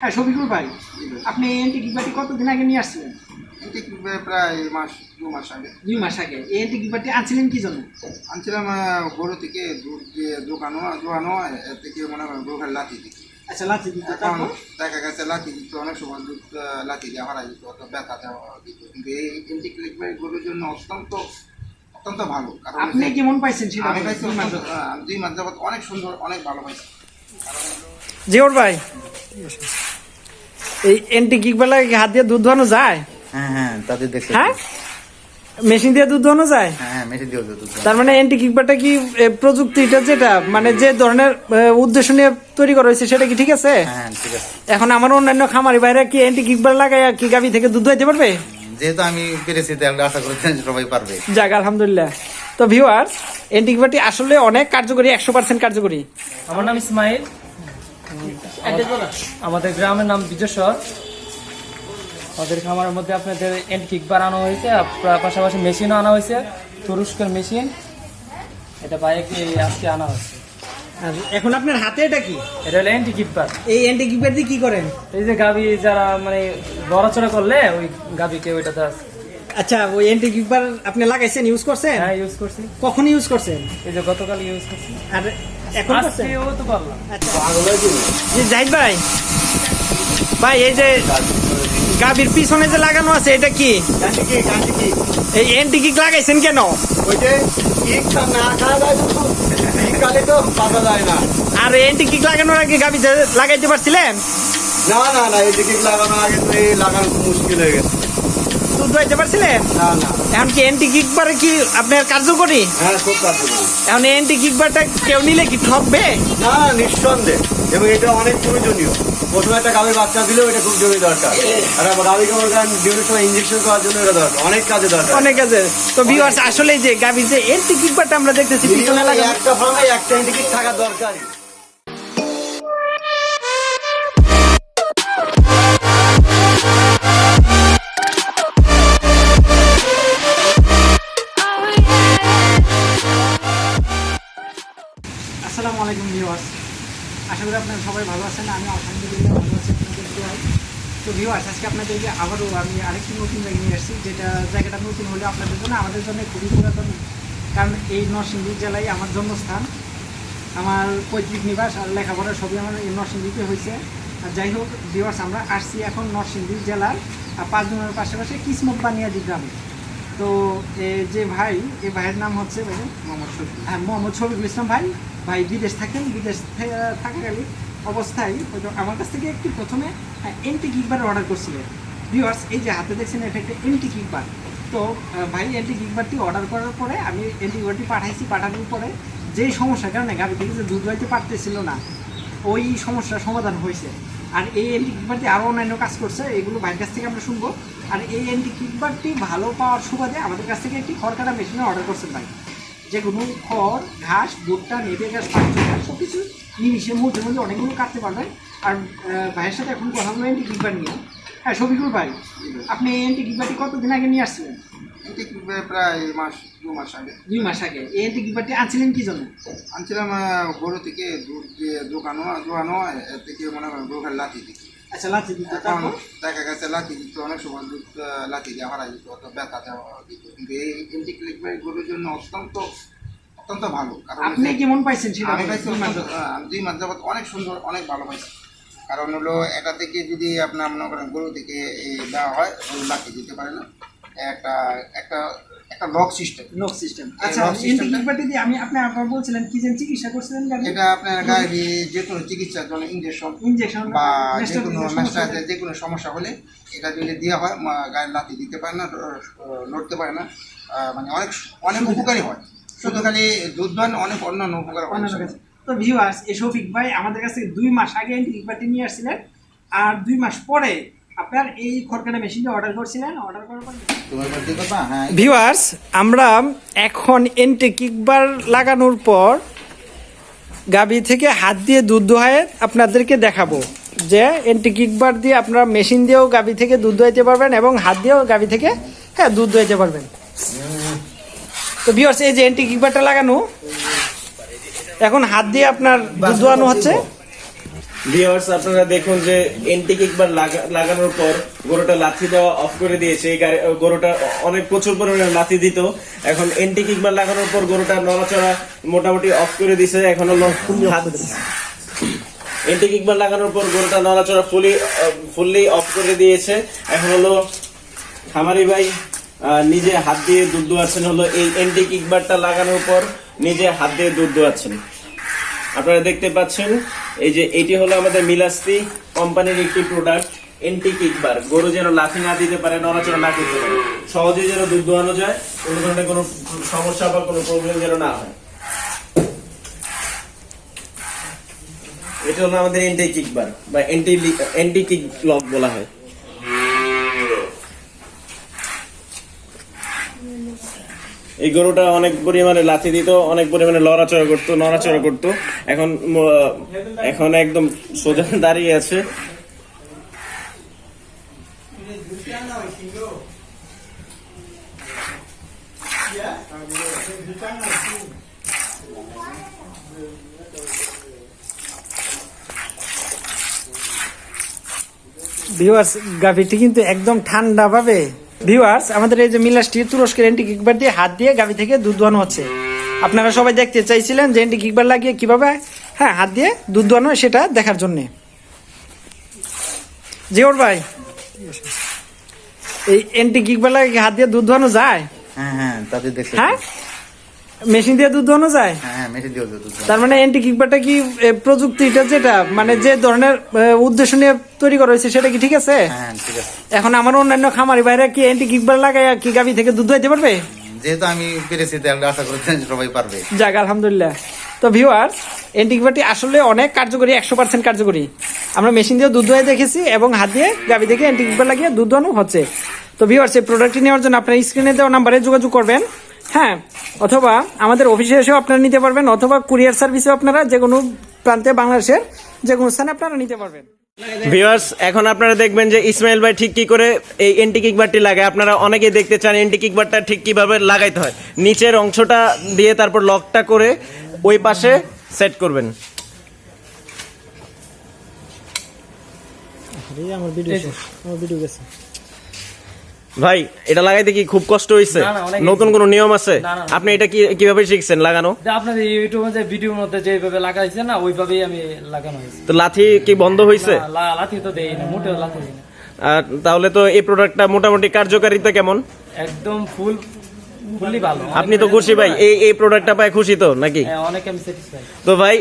হ্যাঁ শফিকুল ভাই, আপনি এনটি কিকবারটি কতদিন আগে নিয়ে আসছিলেন? এটি প্রায় দু মাস আগে। 2 মাস আগে। এই এনটি কিকবারটি আনছিলেন কি জন্য? আনছিলাম গরু থেকে দুধ দিয়ে দোকানো হয়, এর থেকে মনে করেন গরুখার লাথি দিচ্ছি। আচ্ছা, লাচি দিত। এখন দেখা গেছে লাথি দিত, অনেক সময় দুধ লাথি দিয়ে হারাই দিত, অত ব্যথা দেওয়া দিত। কিন্তু এই এনটি কিকবার গরুর জন্য অত্যন্ত ভালো। কারণ আপনি কেমন পাইছেন সেটা? আমি পাইছি 2 মাস যাবত অনেক সুন্দর, অনেক ভালো পাইছি। জিওর ভাই, এই এনটি কিকবার লাগে হাত দিয়ে দুধ দোয়ানো যায়? হ্যাঁ তাদের দেখতে। হ্যাঁ, মেশিন দিয়ে দুধ দোয়ানো যায়? হ্যাঁ মেশিন দিয়ে দুধ। তার মানে এনটি কিকবারটা কি প্রযুক্তিটা যেটা মানে যে ধরনের উদ্দেশ্য নিয়ে তৈরি করা হয়েছে সেটা কি ঠিক আছে? হ্যাঁ ঠিক আছে। এখন আমার অন্যান্য খামারি বাইরে কি এনটি কিকবার লাগায় কি গাভী থেকে দুধ দোয়াইতে পারবে? যেহেতু আমি পেরেছি তাহলে আশা করি সবাই পারবে। যাক আলহামদুলিল্লাহ। তো ভিউয়ার্স, এনটি কিকবারটি আসলে অনেক কার্যকরী, 100% কার্যকরী। আমার নাম ইসমাইল, আমাদের গ্রামের নাম বিজেশ্বর। আমাদের খামারের মধ্যে আপনাদের এন্ড কিকবার আনা হয়েছে, পাশাপাশি মেশিনও আনা হয়েছে, তুরস্কের মেশিন। এটা বাইকে আজকে আনা হয়েছে। আর এখন আপনার হাতে এটা কি? এটা হলো এন্টি কিকবার। এই এনটি কিকবার দিয়ে কি করেন? এই যে গাভি যারা মানে লড়াচড়া করলে ওই গাভিকে ওইটাতে আছে। আচ্ছা, ওই এনটি কিকবার আপনি লাগাইছেন, ইউজ করছেন? হ্যাঁ ইউজ করছি। কখন ইউজ করছেন? এই যে গতকাল ইউজ করছি, আর এখন করছেন? আজকেও তো পারলাম। আচ্ছা জি জাহিদ ভাই, এই যে গাভীর পিছনে যে লাগানো আছে এটা কি? এই এনটি কিক লাগাইছেন কেন? আর এনটি কিক লাগানোর আগে গাভী লাগাইতে পারছিলেন? না এই দিকে লাগানো আগে তো এই লাগানো মুশকিল হয়ে গেছে। দুধ দোয়াইতে পারছিলেন? না এখন কি এনটি কিকবারে কি আপনার কার্যকরী? হ্যাঁ খুব কার্যকরী। এখন এনটি কিকবারটা কেউ নিলে কি ঠকবে? না নিঃসন্দেহে, এবং এটা অনেক প্রয়োজনীয়। প্রথমে একটা গাভীর বাচ্চা দিলেও এটা খুব জরুরি দরকার। আর গাভীকে বিভিন্ন সময় ইঞ্জেকশন করার জন্য এটা দরকার, অনেক কাজে দরকার, অনেক কাজে। তো ভিউয়ার্স, আসলে যে গাভীর যে এনটি কিকবারটা আমরা দেখতেছি পিছনে লাগানো, একটা ফার্মে একটা টিকিট থাকা দরকারই। আসসালামু আলাইকুম ভিউয়ার্স, আশা করি আপনারা সবাই ভালো আছেন। আমি আলহামদুলিল্লাহ ভালো আছি আপনাদের দোয়ায়। তো ভিউয়ার্স, আজকে আপনাদেরকে আবারও আমি আরেকটি নতুন জায়গায় নিয়ে আসছি, যেটা জায়গাটা নতুন হলে আপনাদের জন্য, আমাদের জন্য খুবই পুরাতন। কারণ এই নরসিংদী জেলায় আমার জন্মস্থান, আমার পৈতৃক নিবাস আর লেখাপড়া সবই আমার এই নরসিংদীতে হয়েছে। আর যাই হোক ভিউয়ার্স, আমরা আসছি এখন নরসিংদী জেলার 5 জনের পাশাপাশি কিসমত বানিয়াদি গ্রামে। তো যে ভাই, এই ভাইয়ের নাম হচ্ছে মোহাম্মদ শফিকুল ইসলাম ভাই বিদেশ থাকেন। বিদেশ থাকাকালীন অবস্থায় হয়তো আমার কাছ থেকে একটি প্রথমে এনটি কিকবার অর্ডার করছিলেন। ভিউয়ার্স, এই যে হাতে দেখছেন এটা একটা এনটি কিকবার। তো ভাই এনটি কিকবারটি অর্ডার করার পরে আমি এনটি কিকবারটি পাঠানোর পরে যেই সমস্যার কারণে গাভী থেকে যে দুধ হইতে পারতেছিল না, ওই সমস্যার সমাধান হয়েছে। আর এই এনটি কিকবারটি আরও অন্যান্য কাজ করছে, এগুলো ভাইয়ের কাছ থেকে আমরা শুনবো। আর এই এনটি কিকবারটি ভালো পাওয়ার সুবাদে আমাদের কাছ থেকে একটি খড় কাটা মেশিনে অর্ডার করছেন ভাই, যেগুলো খড়, ঘাস, ভুট্টা, নেপে ঘাস, পাঁচ সব কিছু নিমিশে মুহূর্তের মধ্যে অনেকগুলো কাটতে পারবেন। আর ভাইয়ের সাথে এখন কথা বলবো এনটি কিকবার নিয়ে। হ্যাঁ শফিকুল ভাই, আপনি এই এনটি কিকবারটি কতদিন আগে নিয়ে আসছিলেন? এটি প্রায় 2 মাস আগে। 2 মাস আগে। এই এনটি কিকবারটি আনছিলেন কি জন্য? আনছিলাম গরু থেকে দুধ দিয়ে দোকানো হয়, এর থেকে মনে করেন গরুখার লাথি দিচ্ছি। আচ্ছা, লাচি দিত। এখন দেখা গেছে লাথি দিত, অনেক সময় দুধ লাথি দিয়ে হারাই দিত, অত ব্যথা দেওয়া দিত। কিন্তু এই এনটি কিকবার গরুর জন্য অত্যন্ত ভালো। কারণ আপনি কেমন পাইছেন সেটা? আমি পাইছি 2 মাস যাবত অনেক সুন্দর, অনেক ভালো পাইছি। কারণ হলো এটা থেকে যদি আপনার মনে করেন গরু থেকে দেওয়া হয়, গরু লাথি দিতে পারে না। একটা লক সিস্টেম। আচ্ছা, এনটি কিকবারটি দিয়ে আপনি বলছিলেন কি যেন চিকিৎসা করছিলেন? এটা আপনার গায়ে যে কোনো চিকিৎসার জন্য ইনজেকশন বা যে কোনো সমস্যা হলে এটা যদি দেওয়া হয়, গায়ে লাথি দিতে পারে না, লড়তে পারে না, মানে অনেক উপকারী হয়। শুধু খালি দুধ নয়, অনেক অন্যান্য উপকার হয়। তো ভিউয়ার্স, এই শফিক ভাই আমাদের কাছ থেকে 2 মাস আগে এনটি কিকবারটি নিয়ে আসছিলেন, আর 2 মাস পরে আপনার এই খড়কাটা মেশিনটা অর্ডার করছিলেন। অর্ডার করার পর ভিউয়ার্স, আমরা এখন এনটি কিকবার লাগানোর পর গাভী থেকে হাত দিয়ে দুধ দোহায় আপনাদেরকে দেখাবো যে এনটি কিকবার দিয়ে আপনারা মেশিন দিয়েও গাভী থেকে দুধ দোয়াইতে পারবেন এবং হাত দিয়েও গাভী থেকে দুধ দোয়াইতে পারবেন। তো ভিউয়ার্স, এই যে এনটি কিকবারটা লাগানো, এখন হাত দিয়ে আপনার দুধ দোয়ানো হচ্ছে। ভিউয়ার্স আপনারা দেখুন যে এন্টি কিকবার লাগানোর পর গরুটা লাথি দেওয়া অফ করে দিয়েছে। এই গরুটা অনেক প্রচুর পরিমাণে লাথি দিত, এখন এন্টি কিকবার লাগানোর পর গরুটা নড়াচড়া মোটামুটি অফ করে দিছে। এখন হলো এন্টি কিকবার লাগানোর পর গরুটা নড়াচড়া ফুললি অফ করে দিয়েছে। এখন হলো খামারি ভাই নিজে হাত দিয়ে দুধ দোয়াচ্ছেন, হলো এই এন্টি কিকবারটা লাগানোর পর নিজে হাত দিয়ে দুধ দোয়াচ্ছেন। আপনারা দেখতে পাচ্ছেন এই যে এটি হলো আমাদের মিলাস্তি কোম্পানির একটি প্রোডাক্ট এন্টি কিকবার। গরু যেন লাথি না দিতে পারে, নড়াচড়া না করতে পারে, সহজেই যেন দুধ দোয়ানো যায়, কোনো ধরনের কোনো সমস্যা বা কোনো প্রবলেম যেন না হয়। এটা হলো আমাদের এন্টি কিকবার বা এন্টি কিক লক বলা হয়। এই গরুটা অনেক পরিমাণে লাথি দিত, অনেক পরিমাণে নড়াচড়া করতো। এখন একদম সোজা দাঁড়িয়ে আছে। ভিউয়ার্স গাভীটি কিন্তু একদম ঠান্ডা ভাবে, ভিউয়ার্স আমাদের এই যে মিলাসটি তুরস্কের এন্টি কিকবার দিয়ে হাত দিয়ে গাভী থেকে দুধ দোয়ানো হচ্ছে। আপনারা সবাই দেখতে চাইছিলেন যে এন্টি কিকবার লাগিয়ে কিভাবে হাত দিয়ে দুধ দোয়ানো সেটা দেখার জন্য। জিওর ভাই, এই এন্টি কিকবার লাগিয়ে হাত দিয়ে দুধ দোয়ানো যায়? হ্যাঁ তাদের দেখছি। হ্যাঁ, মেশিন দিয়ে দুধ দোয়ানো যায়? হ্যাঁ মেশিন দিয়ে দুধ। তার মানে এন্টি কিকবারটা কি প্রযুক্তিটা যেটা মানে যে ধরনের উদ্দেশ্য নিয়ে তৈরি করা হয়েছে সেটা কি ঠিক আছে? হ্যাঁ ঠিক আছে। এখন আমার অন্যান্য খামারি ভাইরা কি এন্টি কিকবার লাগায় কি গাভী থেকে দুধ দোয়াইতে পারবে? যেহেতু আমি পেরেছি তাহলে আশা করি সবাই পারবে। যাক আলহামদুলিল্লাহ। তো ভিউয়ার্স এন্টি কিকবারটি আসলে অনেক কার্যকরী, 100% কার্যকরী। আমরা মেশিন দিয়ে দুধ দোয়াই দেখেছি এবং হাত দিয়ে গাভী থেকে এন্টি কিকবার লাগিয়ে দুধ দোয়ানো হচ্ছে। তো ভিউয়ার্স এই প্রোডাক্টটি নেওয়ার জন্য আপনারা স্ক্রিনে দেওয়া নাম্বারে যোগাযোগ করবেন, হ্যাঁ, অথবা আমাদের অফিসে এসেও আপনারা নিতে পারবেন, অথবা কুরিয়ার সার্ভিসেও আপনারা যে কোনো প্রান্তে বাংলাদেশের যে কোনো স্থানে আপনারা নিতে পারবেন। ভিউয়ার্স এখন আপনারা দেখবেন যে ইসমাইল ভাই ঠিক কি করে এই এন্টি কিকবারটি লাগায়। আপনারা অনেকেই দেখতে চান এন্টি কিকবারটা ঠিক কিভাবে লাগাইতে হয়। নিচের অংশটা দিয়ে তারপর লকটা করে ওই পাশে সেট করবেন। আমার ভিডিও গেছে ভাই এটা লাগাইতে কি খুব কষ্ট হয়েছে? নতুন কোন নিয়ম আছে? আপনি এটা কিভাবে শিখছেন লাগানো? আপনাদের ইউটিউবে যে ভিডিওর মধ্যে যেভাবে লাগাইছে না ওইভাবেই আমি লাগানো হয়েছে। তো লাথি কি বন্ধ হয়েছে? লাথি তো দেই না, মোটেও লাথি দেই না। তাহলে তো এই প্রোডাক্টটা মোটামুটি কার্যকারিতা কেমন? একদম ফুললি ভালো। আপনি তো খুশি ভাই এই প্রোডাক্টটা পায়? খুশি তো নাকি? হ্যাঁ, অনেক আমি স্যাটিসফাইড। তো ভাই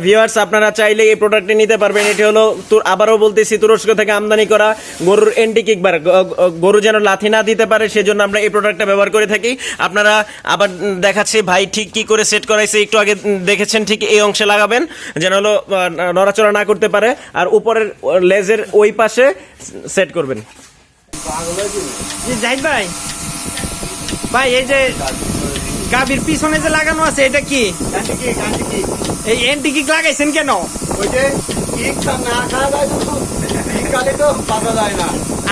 ভিউয়ার্স আপনারা চাইলে এই প্রোডাক্টটি নিতে পারবেন। এটি হলো আবারও বলতেছি তুরস্ক থেকে আমদানি করা গরুর এন্টি কিকবার। গরু যেন লাথি না দিতে পারে সেজন্য আমরা এই প্রোডাক্টটা ব্যবহার করে থাকি। আপনারা আবার দেখাচ্ছি ভাই ঠিক কি করে সেট করাইছে, একটু আগে দেখেছেন। ঠিক এই অংশে লাগাবেন যেন হলো নড়াচড়া না করতে পারে, আর উপরের লেজের ওই পাশে সেট করবেন। জাহিদ ভাই, ভাই এই যে গাভীর পিছনে যে লাগানো আছে এটা কি? এই এন্টি কিক লাগাইছেন কেন?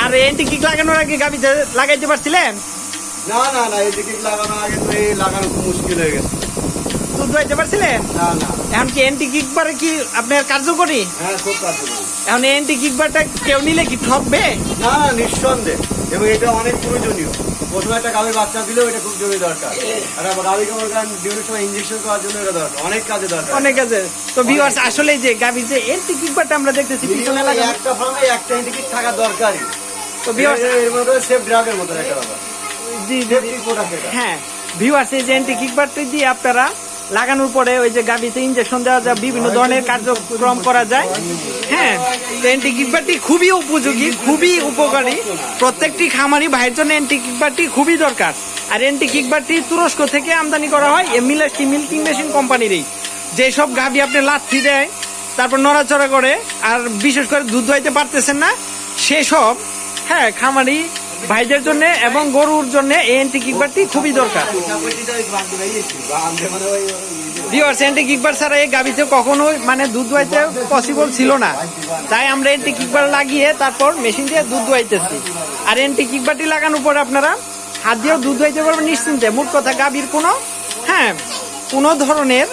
আর এন্টি কিক লাগানোর আগে গাভীতে লাগাইতে পারছিলেন? না এন্টি কিক লাগানোর আগে তো এই লাগানো খুব মুশকিল হয়ে গেছে। দুধ দোয়াইতে পারছিলেন? না এখন কি এন্টি কিকবারে কি আপনার কার্যকরী? হ্যাঁ খুব কার্যকরী। এখন এন্টি কিকবারটা কেউ নিলে কি ঠকবে? না নিঃসন্দেহে, এবং এটা অনেক প্রয়োজনীয়। প্রথমে একটা গাভীর বাচ্চা দিলেও এটা খুব জরুরি দরকার, আর গাভীকে বিভিন্ন সময় ইঞ্জেকশন করার জন্য এটা দরকার, অনেক কাজে দরকার, অনেক কাজে। তো ভিউয়ার্স আসলে যে গাভীর যে এন্টি কিকবারটা আমরা দেখতেছি পিছনে লাগানো, একটা ফার্মে একটা এন্টি কিক থাকা দরকারই। তো ভিউয়ার্স এর মধ্যে সেফ ড্রাগের মতো একটা ব্যাপার। জি সেফটি প্রোডাক্ট এটা। হ্যাঁ ভিউয়ার্স এই যে এন্টি কিকবারটা দিয়ে আপনারা লাগানোর পরে ওই যে গাভীতে ইনজেকশন দেওয়া যায়, বিভিন্ন ধরনের কার্যক্রম করা যায়। হ্যাঁ, তো এন্টি কিকবারটি খুবই উপযোগী, খুবই উপকারী। প্রত্যেকটি খামারি ভাইয়ের জন্য এন্টি কিকবারটি খুবই দরকার। আর এন্টি কিকবারটি তুরস্ক থেকে আমদানি করা হয় মিলাসটি মিল্কিং মেশিন কোম্পানিরই। যেসব গাভী আপনি লাথি দেয়, তারপর নড়াচড়া করে, আর বিশেষ করে দুধ দোয়াইতে পারতেছেন না, সেসব খামারি ভাইদের জন্য এবং গরুর জন্য এই এন্টি কিকবারটি খুবই দরকার। ভিউয়ার্স এন্টি কিকবার ছাড়া এই গাভীতে কখনোই দুধ দোয়াইতে পসিবল ছিল না, তাই আমরা এন্টি কিকবার লাগিয়ে তারপর মেশিন দিয়ে দুধ দোয়াইতেছি। আর এন্টি কিকবারটি লাগানোর পরে আপনারা হাত দিয়েও দুধ দোয়াইতে পারবেন নিশ্চিন্তে। মোট কথা গাভীর কোনো ধরনের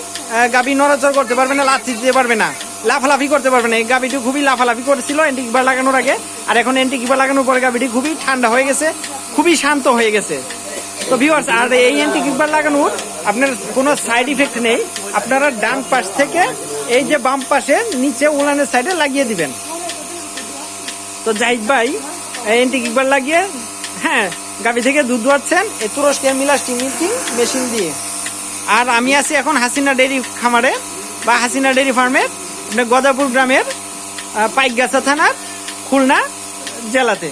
গাভী নড়াচড়া করতে পারবে না, লাথি দিতে পারবে না। লাফালাফি করতে পারবে না। এই গাভিটি খুবই লাফালাফি করেছিল এন্টি কিকবার লাগানোর আগে, আর এখন এন্টি কিকবার লাগানোর পরে গাভিটি খুবই ঠান্ডা হয়ে গেছে, খুবই শান্ত হয়ে গেছে। তো ভিউয়ার্স, আর এই এন্টি কিকবার লাগানোর আপনার কোনো সাইড ইফেক্ট নেই। আপনারা ডান পাশ থেকে এই যে বাম পাশে নিচে উলানের সাইডে লাগিয়ে দিবেন। তো জাহিদ ভাই এন্টি কিকবার লাগিয়ে হ্যাঁ গাভি থেকে দুধ দোয়াচ্ছেন এই তুরস্কের মিলাস্টিং মিল্কিং মেশিন দিয়ে। আর আমি আছি এখন হাসিনা ডেইরি খামারে বা হাসিনা ডেইরি ফার্মের গদাপুর গ্রামের পাইকগাছা থানার খুলনা জেলাতে।